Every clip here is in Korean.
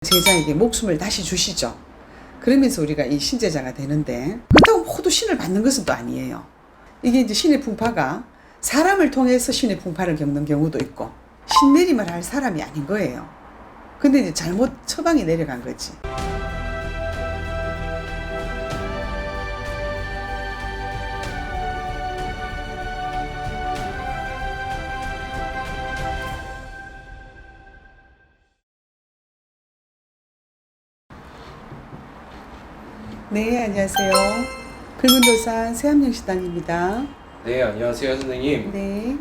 제자에게 목숨을 다시 주시죠. 그러면서 우리가 이 신제자가 되는데, 그렇다고 모두 신을 받는 것은 또 아니에요. 이게 이제 신의 풍파가 사람을 통해서 신의 풍파를 겪는 경우도 있고, 신내림을 할 사람이 아닌 거예요. 근데 이제 잘못 처방이 내려간 거지. 네, 안녕하세요. 붉은도산 새암령식당입니다. 네, 안녕하세요, 선생님. 네.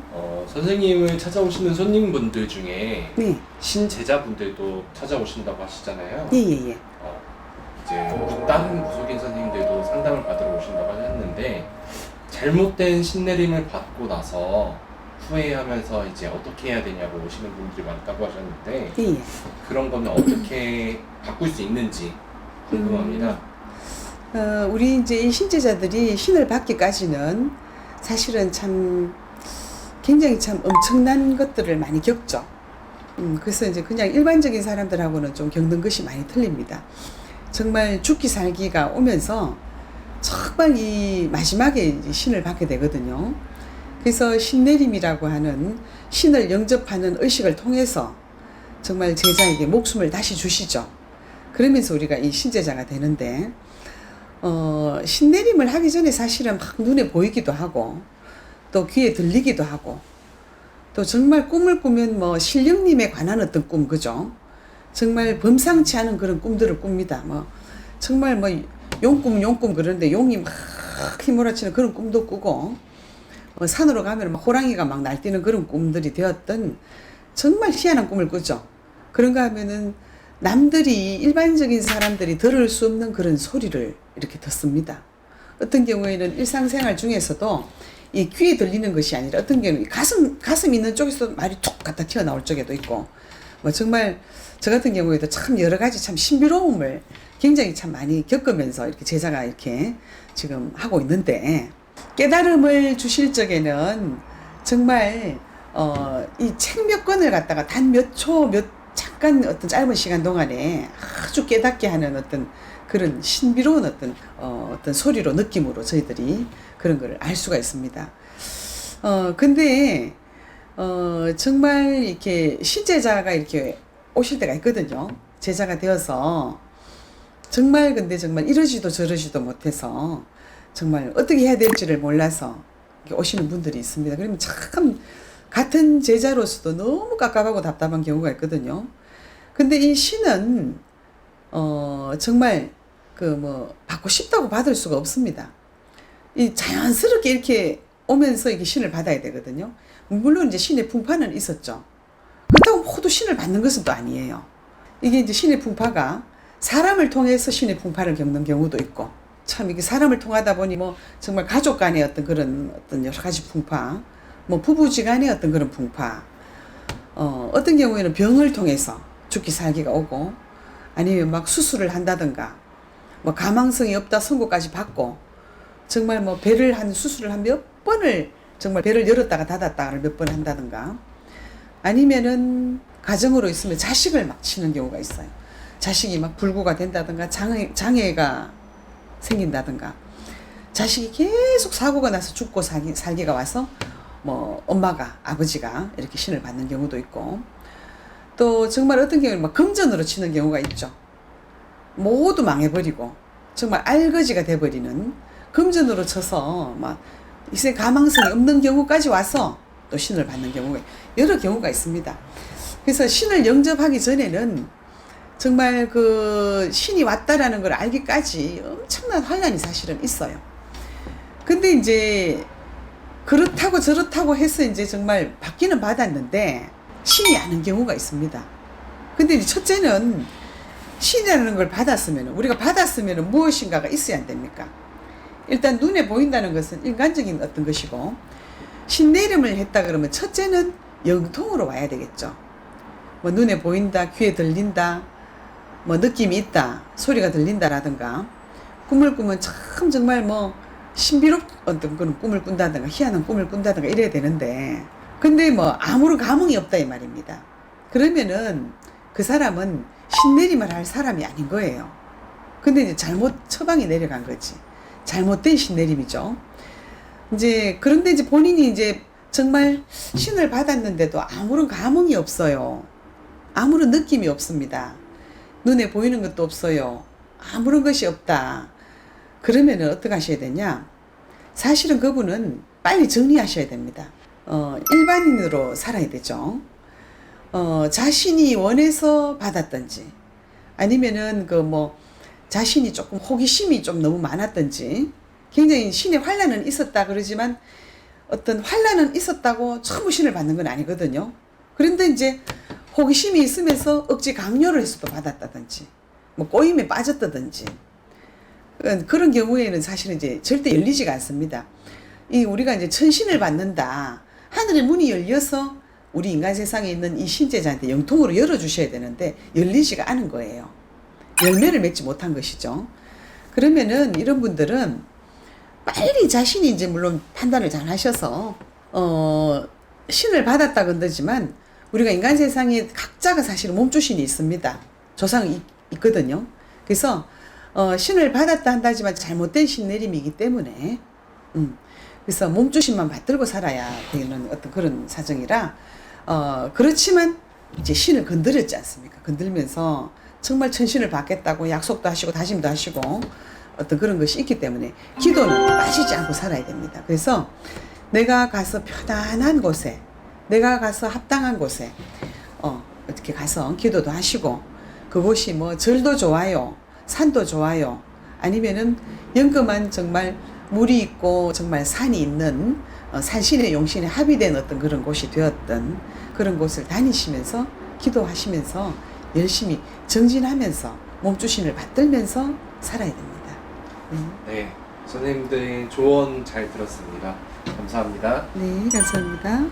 선생님을 찾아오시는 손님분들 중에 네. 신제자분들도 찾아오신다고 하시잖아요. 예, 예, 예. 이제 다른 무속인 선생님들도 상담을 받으러 오신다고 하셨는데, 잘못된 신내림을 받고 나서 후회하면서 이제 어떻게 해야 되냐고 오시는 분들이 많다고 하셨는데, 예, 예. 그런 거는 어떻게 바꿀 수 있는지 궁금합니다. 우리 이제 이 신제자들이 신을 받기까지는 사실은 참 굉장히 참 엄청난 것들을 많이 겪죠. 그래서 이제 그냥 일반적인 사람들하고는 좀 겪는 것이 많이 틀립니다. 정말 죽기 살기가 오면서 정말 이 마지막에 이제 신을 받게 되거든요. 그래서 신내림이라고 하는 신을 영접하는 의식을 통해서 정말 제자에게 목숨을 다시 주시죠. 그러면서 우리가 이 신제자가 되는데, 신내림을 하기 전에 사실은 막 눈에 보이기도 하고, 또 귀에 들리기도 하고, 또 정말 꿈을 꾸면 뭐 신령님에 관한 어떤 꿈, 그죠? 정말 범상치 않은 그런 꿈들을 꿉니다. 뭐 정말 뭐 용꿈 그러는데 용이 막 휘몰아치는 그런 꿈도 꾸고, 산으로 가면 막 호랑이가 막 날뛰는 그런 꿈들이 되었던 정말 희한한 꿈을 꾸죠. 그런가 하면은 남들이 일반적인 사람들이 들을 수 없는 그런 소리를 이렇게 듣습니다. 어떤 경우에는 일상생활 중에서도 이 귀에 들리는 것이 아니라 어떤 경우는 가슴 있는 쪽에서 말이 툭 갖다 튀어나올 적에도 있고, 뭐 정말 저 같은 경우에도 참 여러 가지 참 신비로움을 굉장히 참 많이 겪으면서 이렇게 제자가 이렇게 지금 하고 있는데, 깨달음을 주실 적에는 정말 이 책 몇 권을 갖다가 단 몇 초 잠깐 어떤 짧은 시간 동안에 아주 깨닫게 하는 어떤 그런 신비로운 어떤 소리로 느낌으로 저희들이 그런 걸 알 수가 있습니다. 근데 정말 이렇게 신제자가 이렇게 오실 때가 있거든요. 제자가 되어서 정말 근데 정말 이러지도 저러지도 못해서 정말 어떻게 해야 될지를 몰라서 이렇게 오시는 분들이 있습니다. 그러면 참 같은 제자로서도 너무 깝깝하고 답답한 경우가 있거든요. 근데 이 신은 정말 받고 싶다고 받을 수가 없습니다. 이 자연스럽게 이렇게 오면서 이게 신을 받아야 되거든요. 물론 이제 신의 풍파는 있었죠. 그렇다고 모두 신을 받는 것은 또 아니에요. 이게 이제 신의 풍파가 사람을 통해서 신의 풍파를 겪는 경우도 있고, 참 이게 사람을 통하다 보니 뭐 정말 가족 간의 어떤 여러 가지 풍파, 뭐 부부지간의 어떤 그런 풍파, 어떤 경우에는 병을 통해서 죽기 살기가 오고, 아니면 막 수술을 한다든가, 뭐 가망성이 없다 선고까지 받고, 정말 뭐 배를 한 수술을 한 몇 번을 정말 배를 열었다가 닫았다가 몇 번 한다든가, 아니면은 가정으로 있으면 자식을 막 치는 경우가 있어요. 자식이 막 불구가 된다든가 장애가 생긴다든가, 자식이 계속 사고가 나서 죽고 살기가 와서 뭐 엄마가 아버지가 이렇게 신을 받는 경우도 있고, 또 정말 어떤 경우는 막 금전으로 치는 경우가 있죠. 모두 망해버리고 정말 알거지가 돼버리는, 금전으로 쳐서 막 이제 가망성이 없는 경우까지 와서 또 신을 받는 경우가 여러 경우가 있습니다. 그래서 신을 영접하기 전에는 정말 그 신이 왔다라는 걸 알기까지 엄청난 환란이 사실은 있어요. 근데 이제 그렇다고 저렇다고 해서 이제 정말 받기는 받았는데 신이 아는 경우가 있습니다. 근데 이제 첫째는 신이라는 걸 우리가 받았으면 무엇인가가 있어야 안 됩니까? 일단 눈에 보인다는 것은 인간적인 어떤 것이고, 신내림을 했다 그러면 첫째는 영통으로 와야 되겠죠. 뭐 눈에 보인다, 귀에 들린다, 뭐 느낌이 있다, 소리가 들린다라든가, 꿈을 꾸면 참 정말 뭐 신비롭 어떤 그런 꿈을 꾼다든가 희한한 꿈을 꾼다든가 이래야 되는데, 근데 뭐 아무런 감흥이 없다 이 말입니다. 그러면은 그 사람은 신내림을 할 사람이 아닌 거예요. 근데 이제 잘못 처방이 내려간 거지. 잘못된 신내림이죠. 이제 그런데 이제 본인이 이제 정말 신을 받았는데도 아무런 감흥이 없어요. 아무런 느낌이 없습니다. 눈에 보이는 것도 없어요. 아무런 것이 없다. 그러면은 어떻게 하셔야 되냐? 사실은 그분은 빨리 정리하셔야 됩니다. 일반인으로 살아야 되죠. 자신이 원해서 받았던지, 아니면은 자신이 조금 호기심이 좀 너무 많았던지, 굉장히 신의 환란은 있었다 그러지만 어떤 환란은 있었다고 전부 신을 받는 건 아니거든요. 그런데 이제 호기심이 있으면서 억지 강요를 해서도 받았다든지, 꼬임에 빠졌다든지, 그런 경우에는 사실은 이제 절대 열리지가 않습니다. 우리가 이제 천신을 받는다. 하늘의 문이 열려서 우리 인간 세상에 있는 이 신제자한테 영통으로 열어주셔야 되는데 열리지가 않은 거예요. 열매를 맺지 못한 것이죠. 그러면은 이런 분들은 빨리 자신이 이제 물론 판단을 잘 하셔서 신을 받았다 건드지만 우리가 인간 세상에 각자가 사실은 몸주신이 있습니다. 조상이 있거든요. 그래서 신을 받았다 한다지만 잘못된 신내림이기 때문에 그래서 몸주신만 받들고 살아야 되는 어떤 그런 사정이라 그렇지만 이제 신을 건드렸지 않습니까? 건들면서 정말 천신을 받겠다고 약속도 하시고 다짐도 하시고 어떤 그런 것이 있기 때문에 기도는 빠지지 않고 살아야 됩니다. 그래서 내가 가서 편안한 곳에, 내가 가서 합당한 곳에 어떻게 가서 기도도 하시고, 그곳이 절도 좋아요, 산도 좋아요, 아니면은 영검한 정말 물이 있고 정말 산이 있는 산신의 용신의 합의된 어떤 그런 곳이 되었던 그런 곳을 다니시면서 기도하시면서 열심히 정진하면서 몸주신을 받들면서 살아야 됩니다. 네, 선생님들의 조언 잘 들었습니다. 감사합니다. 네, 감사합니다.